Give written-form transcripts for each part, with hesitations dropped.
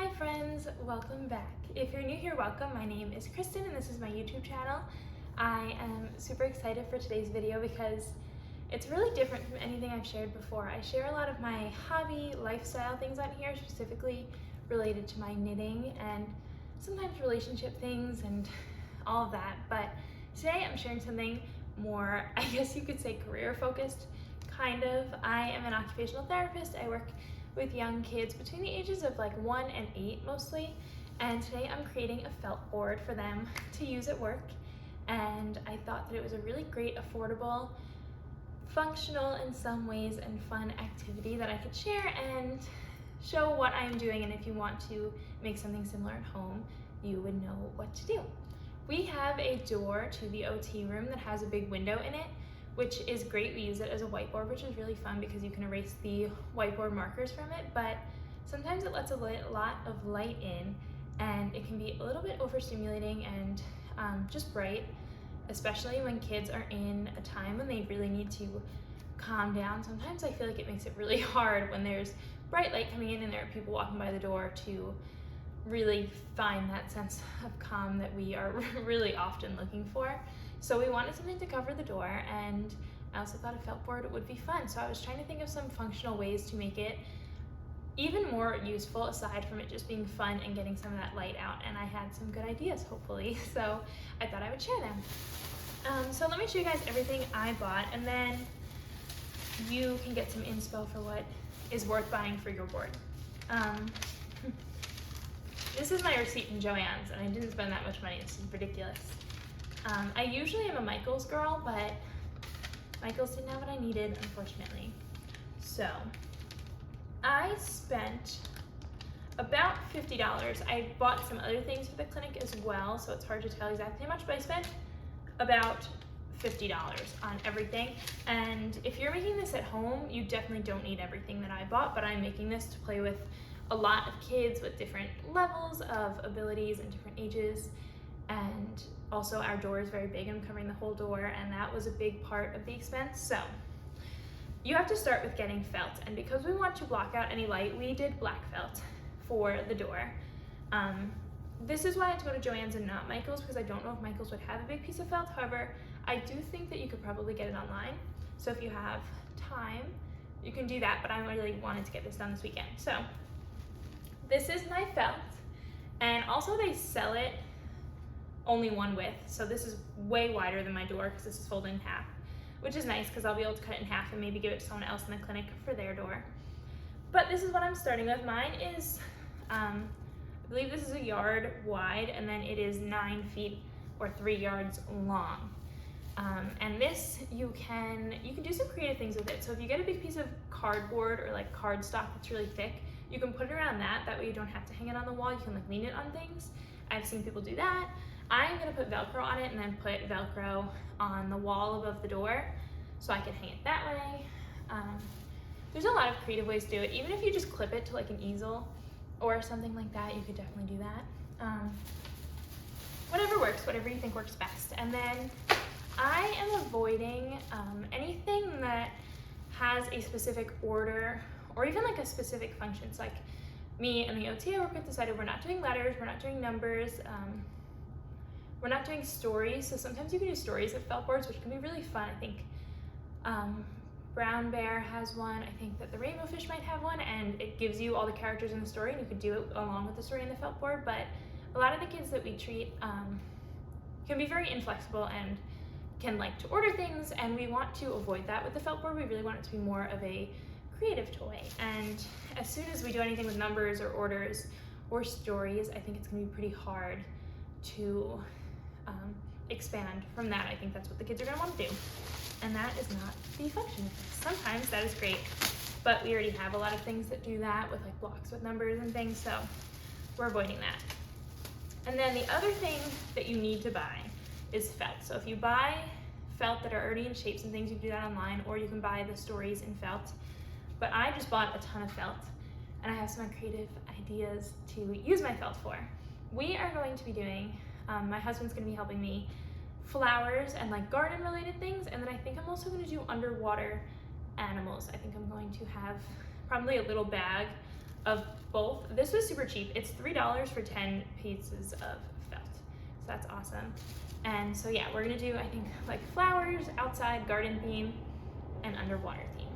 Hi friends, welcome back. If you're new here, welcome. My name is Kristen and this is my YouTube channel. I am super excited for today's video because it's really different from anything I've shared before. I share a lot of my hobby, lifestyle things on here, specifically related to my knitting and sometimes relationship things and all of that. But today I'm sharing something more, I guess you could say, career focused, kind of. I am an occupational therapist. I work with young kids between the ages of like 1 and 8 mostly, and today I'm creating a felt board for them to use at work. And I thought that it was a really great, affordable, functional in some ways and fun activity that I could share and show what I'm doing, and if you want to make something similar at home, you would know what to do. We have a door to the OT room that has a big window in it, which is great. We use it as a whiteboard, which is really fun because you can erase the whiteboard markers from it, but sometimes it lets a lot of light in and it can be a little bit overstimulating and just bright, especially when kids are in a time when they really need to calm down. Sometimes I feel like it makes it really hard when there's bright light coming in and there are people walking by the door to really find that sense of calm that we are really often looking for. So we wanted something to cover the door, and I also thought a felt board would be fun. So I was trying to think of some functional ways to make it even more useful aside from it just being fun and getting some of that light out, and I had some good ideas, hopefully, so I thought I would share them. So let me show you guys everything I bought, and then you can get some inspo for what is worth buying for your board. This is my receipt from Joann's, and I didn't spend that much money. This is ridiculous. I usually am a Michaels girl, but Michaels didn't have what I needed, unfortunately. So I spent about $50. I bought some other things for the clinic as well, so it's hard to tell exactly how much, but I spent about $50 on everything. And if you're making this at home, you definitely don't need everything that I bought, but I'm making this to play with a lot of kids with different levels of abilities and different ages. And also our door is very big. I'm covering the whole door, and that was a big part of the expense. So you have to start with getting felt, and because we want to block out any light, we did black felt for the door. This is why I had to go to Joann's and not Michaels, because I don't know if Michaels would have a big piece of felt. However, I do think that you could probably get it online. So if you have time, you can do that, but I really wanted to get this done this weekend. So this is my felt, and also they sell it only one width, so this is way wider than my door because this is folded in half, which is nice because I'll be able to cut it in half and maybe give it to someone else in the clinic for their door. But this is what I'm starting with. Mine is, I believe this is a yard wide, and then it is 9 feet or 3 yards long. And this, you can do some creative things with it. So if you get a big piece of cardboard or like cardstock that's really thick, you can put it around that way you don't have to hang it on the wall. You can like lean it on things. I've seen people do that. I'm gonna put Velcro on it and then put Velcro on the wall above the door so I can hang it that way. There's a lot of creative ways to do it. Even if you just clip it to like an easel or something like that, you could definitely do that. Whatever works, whatever you think works best. And then I am avoiding anything that has a specific order or even like a specific function. So like me and the OT I work with decided we're not doing letters, we're not doing numbers, we're not doing stories. So sometimes you can do stories with felt boards, which can be really fun. I think Brown Bear has one. I think that the Rainbow Fish might have one, and it gives you all the characters in the story, and you could do it along with the story in the felt board. But a lot of the kids that we treat can be very inflexible and can like to order things, and we want to avoid that with the felt board. We really want it to be more of a creative toy, and as soon as we do anything with numbers or orders or stories, I think it's going to be pretty hard to expand from that. I think that's what the kids are going to want to do, and that is not the function of this. Sometimes that is great, but we already have a lot of things that do that with like blocks with numbers and things, so we're avoiding that. And then the other thing that you need to buy is felt. So if you buy felt that are already in shapes and things, you can do that online, or you can buy the stories in felt. But I just bought a ton of felt, and I have some creative ideas to use my felt for. We are going to be doing, my husband's gonna be helping me, flowers and like garden related things, and then I think I'm also gonna do underwater animals. I think I'm going to have probably a little bag of both. This was super cheap. It's $3 for 10 pieces of felt. So that's awesome. And so yeah, we're gonna do, I think, like flowers, outside, garden theme, and underwater theme.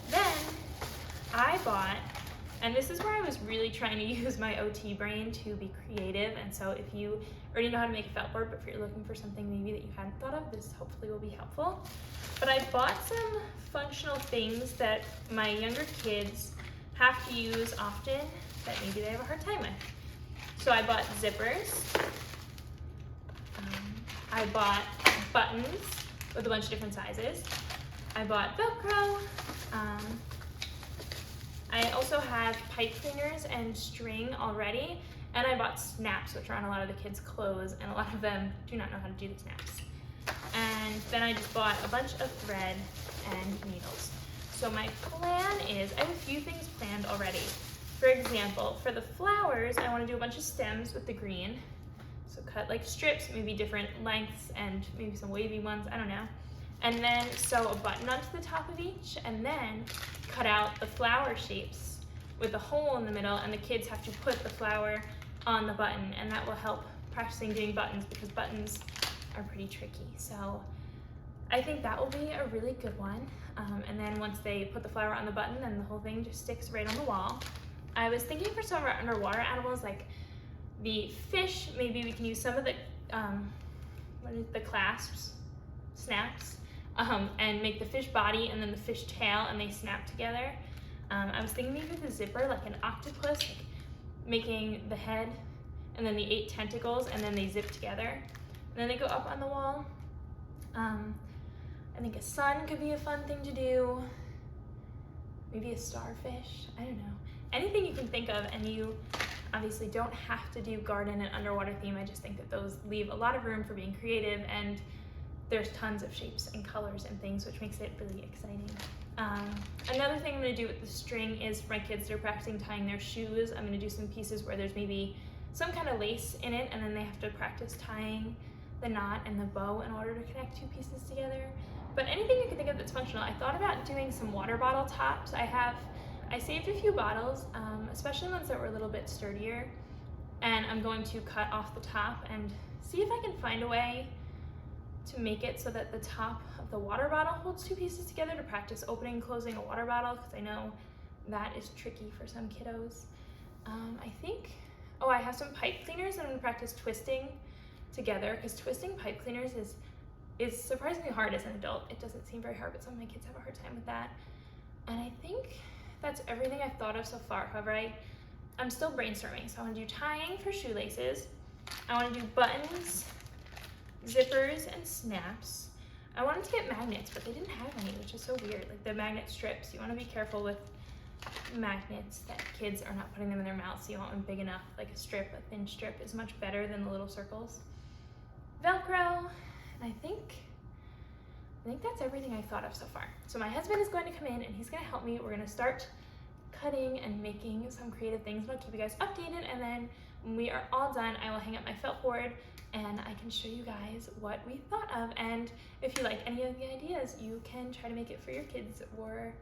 Then I bought, and this is where I was really trying to use my OT brain to be creative. And so if you already know how to make a felt board, but if you're looking for something maybe that you hadn't thought of, this hopefully will be helpful. But I bought some functional things that my younger kids have to use often that maybe they have a hard time with. So I bought zippers. I bought buttons with a bunch of different sizes. I bought Velcro. I also have pipe cleaners and string already, and I bought snaps, which are on a lot of the kids' clothes, and a lot of them do not know how to do the snaps. And then I just bought a bunch of thread and needles. So my plan is, I have a few things planned already. For example, for the flowers, I want to do a bunch of stems with the green. So cut like strips, maybe different lengths and maybe some wavy ones, I don't know. And then sew a button onto the top of each, and then cut out the flower shapes with a hole in the middle, and the kids have to put the flower on the button, and that will help practicing doing buttons because buttons are pretty tricky. So I think that will be a really good one. And then once they put the flower on the button, then the whole thing just sticks right on the wall. I was thinking for some of our underwater animals, like the fish, maybe we can use some of the clasps, snaps, and make the fish body and then the fish tail, and they snap together. I was thinking maybe the zipper, like an octopus, like making the head and then the 8 tentacles, and then they zip together. And then they go up on the wall. I think a sun could be a fun thing to do. Maybe a starfish, I don't know. Anything you can think of, and you obviously don't have to do garden and underwater theme. I just think that those leave a lot of room for being creative, and there's tons of shapes and colors and things, which makes it really exciting. Another thing I'm gonna do with the string is for my kids, they're practicing tying their shoes. I'm gonna do some pieces where there's maybe some kind of lace in it, and then they have to practice tying the knot and the bow in order to connect 2 pieces together. But anything you can think of that's functional. I thought about doing some water bottle tops. I saved a few bottles, especially ones that were a little bit sturdier, and I'm going to cut off the top and see if I can find a way to make it so that the top of the water bottle holds 2 pieces together to practice opening and closing a water bottle, because I know that is tricky for some kiddos. I have some pipe cleaners that I'm gonna practice twisting together, because twisting pipe cleaners is surprisingly hard as an adult. It doesn't seem very hard, but some of my kids have a hard time with that. And I think that's everything I've thought of so far. However, I'm still brainstorming. So I want to do tying for shoelaces. I want to do buttons, zippers, and snaps. I wanted to get magnets, but they didn't have any, which is so weird. Like the magnet strips, you want to be careful with magnets that kids are not putting them in their mouths. So you want them big enough, like a strip. A thin strip is much better than the little circles. Velcro, and I think that's everything I've thought of so far. So my husband is going to come in and he's going to help me. We're going to start cutting and making some creative things. I'll keep you guys updated, and then when we are all done, I will hang up my felt board and I can show you guys what we thought of. And if you like any of the ideas, you can try to make it for your kids or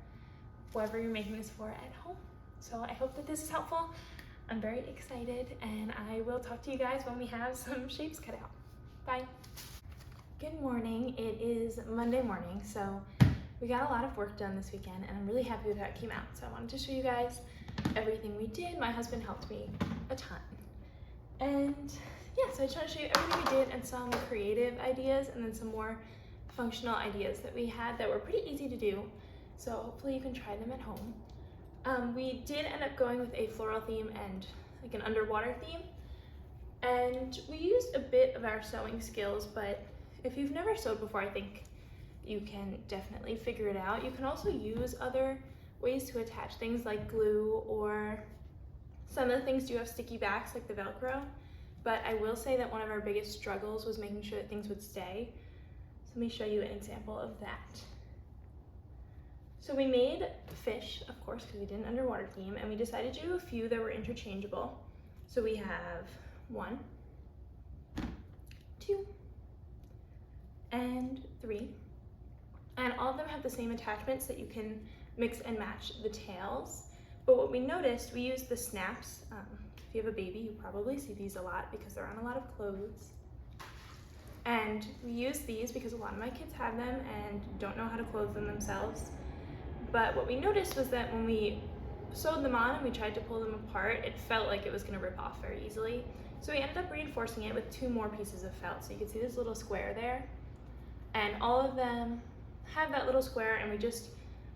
whoever you're making this for at home. So I hope that this is helpful. I'm very excited, and I will talk to you guys when we have some shapes cut out. Bye. Good morning. It is Monday morning, so we got a lot of work done this weekend, and I'm really happy with how it came out. So I wanted to show you guys everything we did. My husband helped me a ton. And yeah, so I just want to show you everything we did and some creative ideas, and then some more functional ideas that we had that were pretty easy to do. So hopefully you can try them at home. We did end up going with a floral theme and like an underwater theme. And we used a bit of our sewing skills, but if you've never sewed before, I think you can definitely figure it out. You can also use other ways to attach things like glue, or some of the things do have sticky backs like the Velcro, but I will say that one of our biggest struggles was making sure that things would stay. So let me show you an example of that. So we made fish, of course, because we did an underwater theme, and we decided to do a few that were interchangeable. So we have 1, 2, and 3. And all of them have the same attachments that you can mix and match the tails. But what we noticed, we used the snaps. If you have a baby, you probably see these a lot because they're on a lot of clothes. And we use these because a lot of my kids have them and don't know how to clothe them themselves. But what we noticed was that when we sewed them on and we tried to pull them apart, it felt like it was going to rip off very easily. So we ended up reinforcing it with 2 more pieces of felt. So you can see this little square there. And all of them have that little square, and we just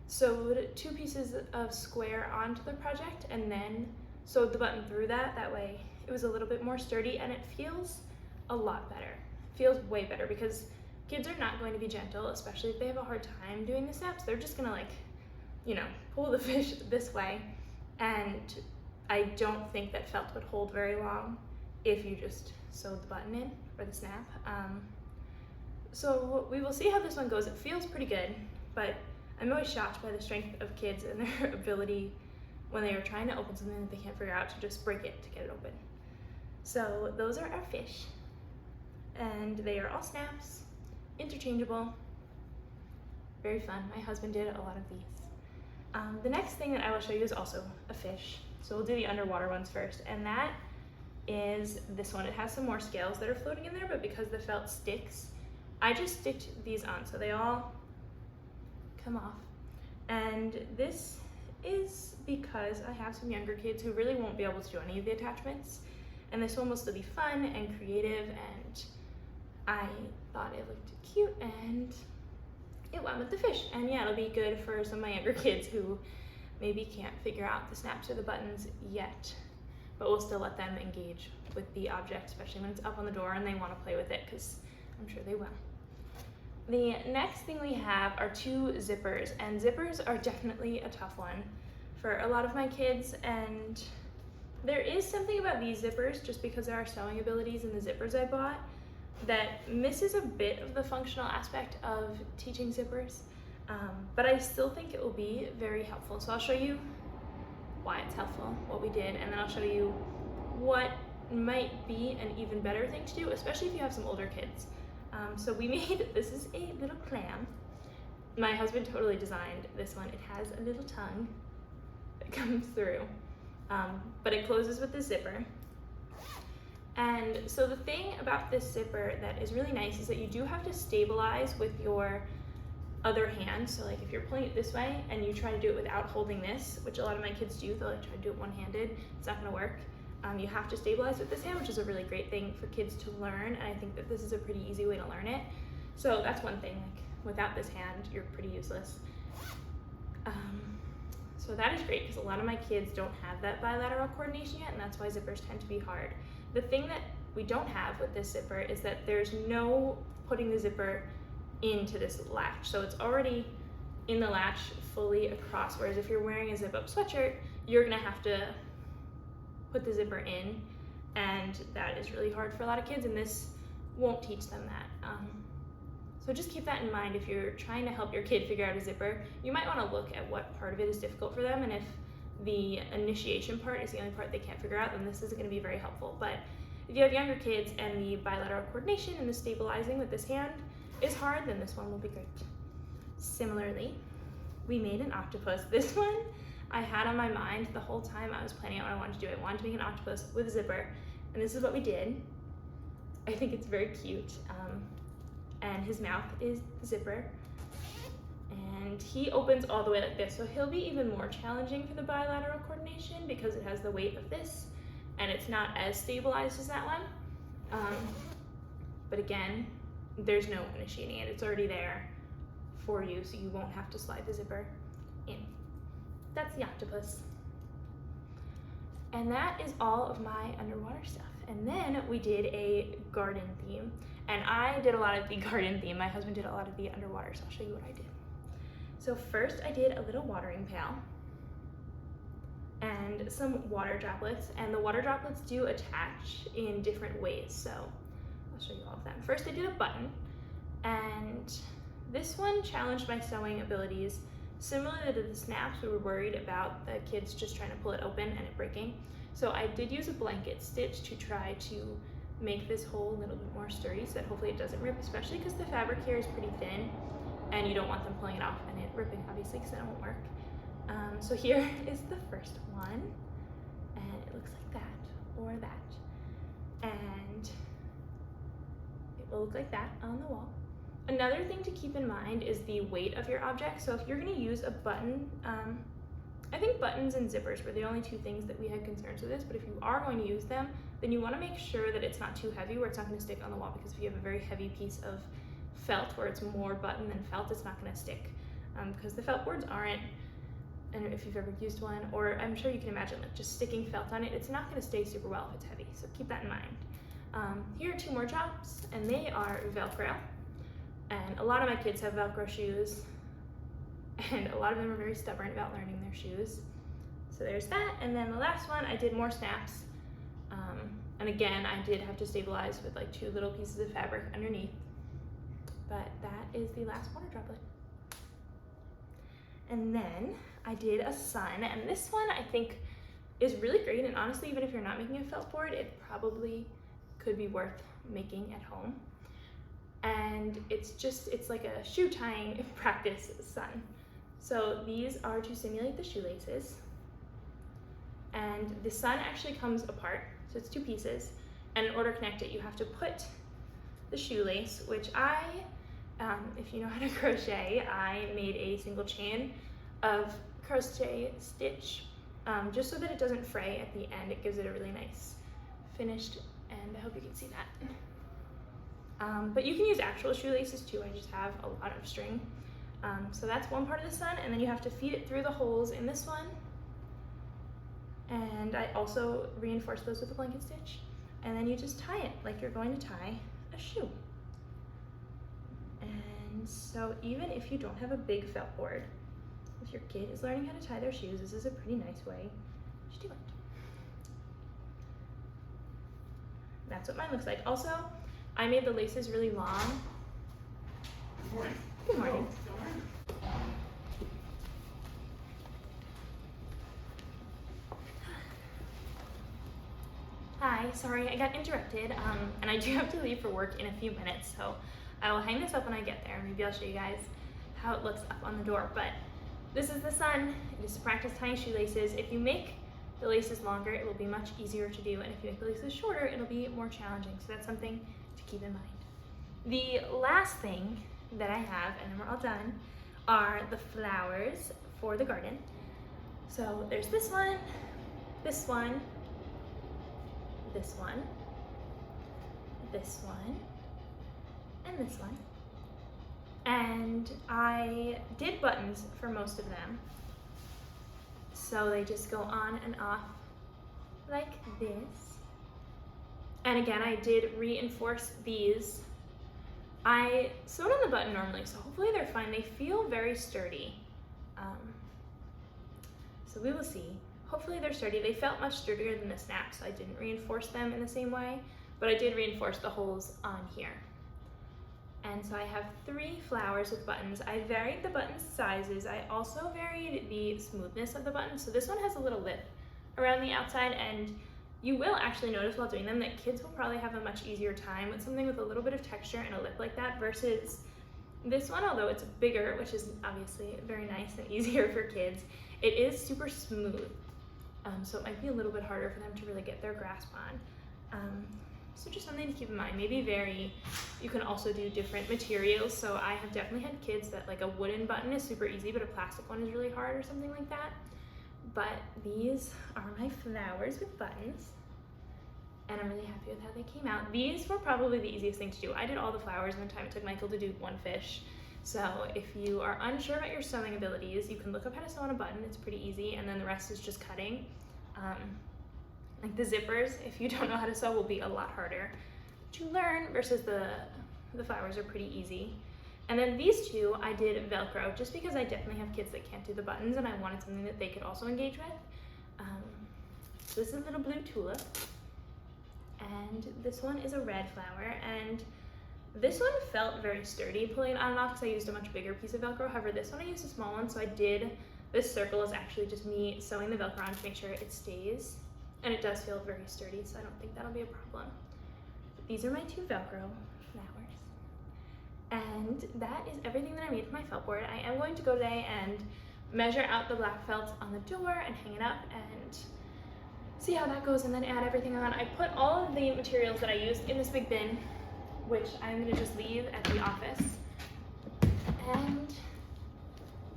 sewed 2 pieces of square onto the project and then sewed the button through that. That way it was a little bit more sturdy, and it feels a lot better. It feels way better because kids are not going to be gentle, especially if they have a hard time doing the snaps. They're just gonna pull the fish this way, and I don't think that felt would hold very long if you just sewed the button in for the snap. So we will see how this one goes. It feels pretty good, but I'm always shocked by the strength of kids and their ability when they are trying to open something that they can't figure out to just break it to get it open. So those are our fish, and they are all snaps, interchangeable, very fun. My husband did a lot of these. The next thing that I will show you is also a fish. So we'll do the underwater ones first, and that is this one. It has some more scales that are floating in there, but because the felt sticks, I just sticked these on so they all come off. And this is because I have some younger kids who really won't be able to do any of the attachments, and this one will still be fun and creative, and I thought it looked cute and it went with the fish. And yeah, it'll be good for some of my younger kids who maybe can't figure out the snaps or the buttons yet, but we'll still let them engage with the object, especially when it's up on the door and they want to play with it, because I'm sure they will. The next thing we have are 2 zippers, and zippers are definitely a tough one for a lot of my kids, and there is something about these zippers, just because there are sewing abilities in the zippers I bought, that misses a bit of the functional aspect of teaching zippers, but I still think it will be very helpful. So I'll show you why it's helpful, what we did, and then I'll show you what might be an even better thing to do, especially if you have some older kids. So we made, this is a little clam. My husband totally designed this one. It has a little tongue that comes through, but it closes with the zipper. And so the thing about this zipper that is really nice is that you do have to stabilize with your other hand. So like if you're pulling it this way and you try to do it without holding this, which a lot of my kids do, they'll like try to do it one-handed, it's not gonna work. You have to stabilize with this hand, which is a really great thing for kids to learn, and I think that this is a pretty easy way to learn it. So that's one thing, like without this hand, you're pretty useless. So that is great because a lot of my kids don't have that bilateral coordination yet, and that's why zippers tend to be hard. The thing that we don't have with this zipper is that there's no putting the zipper into this latch. So it's already in the latch fully across, whereas if you're wearing a zip-up sweatshirt, you're gonna have to put the zipper in, and that is really hard for a lot of kids, and this won't teach them that. So just keep that in mind if you're trying to help your kid figure out a zipper. You might want to look at what part of it is difficult for them, and if the initiation part is the only part they can't figure out, then this isn't going to be very helpful. But if you have younger kids and the bilateral coordination and the stabilizing with this hand is hard, then this one will be great. Similarly, we made an octopus. This one I had on my mind the whole time I was planning out what I wanted to do. I wanted to make an octopus with a zipper, and this is what we did. I think it's very cute. And his mouth is the zipper, and he opens all the way like this, so he'll be even more challenging for the bilateral coordination because it has the weight of this and it's not as stabilized as that one. But again, there's no initiating it. It's already there for you, so you won't have to slide the zipper in. That's the octopus. And that is all of my underwater stuff. And then we did a garden theme. And I did a lot of the garden theme. My husband did a lot of the underwater, so I'll show you what I did. So first I did a little watering pail and some water droplets. And the water droplets do attach in different ways, so I'll show you all of them. First I did a button, and this one challenged my sewing abilities. Similar to the snaps, we were worried about the kids just trying to pull it open and it breaking. So I did use a blanket stitch to try to make this hole a little bit more sturdy so that hopefully it doesn't rip, especially because the fabric here is pretty thin and you don't want them pulling it off and it ripping, obviously, because that won't work. So here is the first one, and it looks like that, or that. And it will look like that on the wall. Another thing to keep in mind is the weight of your object. So if you're gonna use a button, I think buttons and zippers were the only two things that we had concerns with this, but if you are going to use them, then you wanna make sure that it's not too heavy where it's not gonna stick on the wall, because if you have a very heavy piece of felt where it's more button than felt, it's not gonna stick. Because the felt boards aren't, and if you've ever used one, or I'm sure you can imagine like just sticking felt on it, it's not gonna stay super well if it's heavy, so keep that in mind. Here are two more jobs, and they are Velcro. And a lot of my kids have Velcro shoes, and a lot of them are very stubborn about learning their shoes. So there's that, and then the last one, I did more snaps. And again, I did have to stabilize with like two little pieces of fabric underneath. But that is the last water droplet. And then I did a sun, and this one I think is really great, and honestly, even if you're not making a felt board, it probably could be worth making at home. And it's like a shoe tying practice sun. So these are to simulate the shoelaces. And the sun actually comes apart, so it's two pieces. And in order to connect it, you have to put the shoelace, which if you know how to crochet, I made a single chain of crochet stitch, just so that it doesn't fray at the end. It gives it a really nice finished, and I hope you can see that. But you can use actual shoelaces too, I just have a lot of string. So that's one part of the sun, and then you have to feed it through the holes in this one. And I also reinforce those with a blanket stitch. And then you just tie it like you're going to tie a shoe. And so even if you don't have a big felt board, if your kid is learning how to tie their shoes, this is a pretty nice way to do it. That's what mine looks like. Also, I made the laces really long. Good morning. Good morning. Hi, sorry I got interrupted, and I do have to leave for work in a few minutes, so I will hang this up when I get there. Maybe I'll show you guys how it looks up on the door, but this is the sun. It is to practice tying shoelaces. If you make the laces longer, it will be much easier to do, and if you make the laces shorter, it'll be more challenging, so that's something to keep in mind. The last thing that I have, and then we're all done, are the flowers for the garden. So there's this one, this one, this one, this one, and this one. And I did buttons for most of them. So they just go on and off like this. And again, I did reinforce these. I sewed on the button normally, so hopefully they're fine. They feel very sturdy. So we will see. Hopefully they're sturdy. They felt much sturdier than the snap, so I didn't reinforce them in the same way, but I did reinforce the holes on here. And so I have 3 flowers with buttons. I varied the button sizes. I also varied the smoothness of the buttons. So this one has a little lip around the outside, and you will actually notice while doing them that kids will probably have a much easier time with something with a little bit of texture and a lip like that versus this one, although it's bigger, which is obviously very nice and easier for kids. It is super smooth, so it might be a little bit harder for them to really get their grasp on. So just something to keep in mind. Maybe you can also do different materials. So I have definitely had kids that like a wooden button is super easy, but a plastic one is really hard or something like that. But these are my flowers with buttons, and I'm really happy with how they came out. These were probably the easiest thing to do. I did all the flowers in the time it took Michael to do one fish. So if you are unsure about your sewing abilities, you can look up how to sew on a button. It's pretty easy, and then the rest is just cutting. Like the zippers, if you don't know how to sew, will be a lot harder to learn versus the flowers are pretty easy. And then these two, I did Velcro just because I definitely have kids that can't do the buttons, and I wanted something that they could also engage with. So this is a little blue tulip, and this one is a red flower, and this one felt very sturdy pulling it on and off because I used a much bigger piece of Velcro. However, this one I used a small one, so this circle is actually just me sewing the Velcro on to make sure it stays. And it does feel very sturdy, so I don't think that'll be a problem. But these are my 2 Velcro flowers. And that is everything that I made for my felt board. I am going to go today and measure out the black felt on the door and hang it up and see how that goes, and then add everything on. I put all of the materials that I used in this big bin, which I'm gonna just leave at the office. And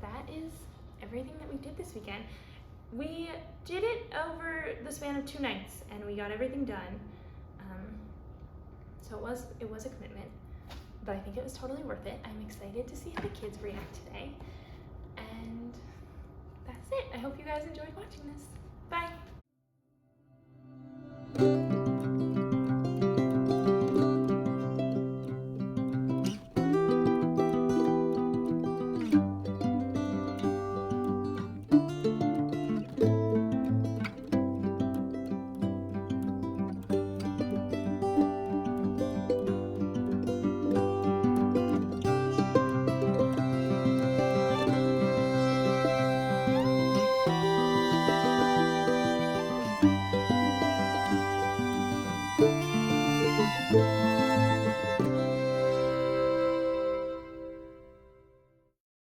that is everything that we did this weekend. We did it over the span of 2 nights and we got everything done. So it was a commitment, but I think it was totally worth it. I'm excited to see how the kids react today. And that's it. I hope you guys enjoyed watching this. Bye. Thank you.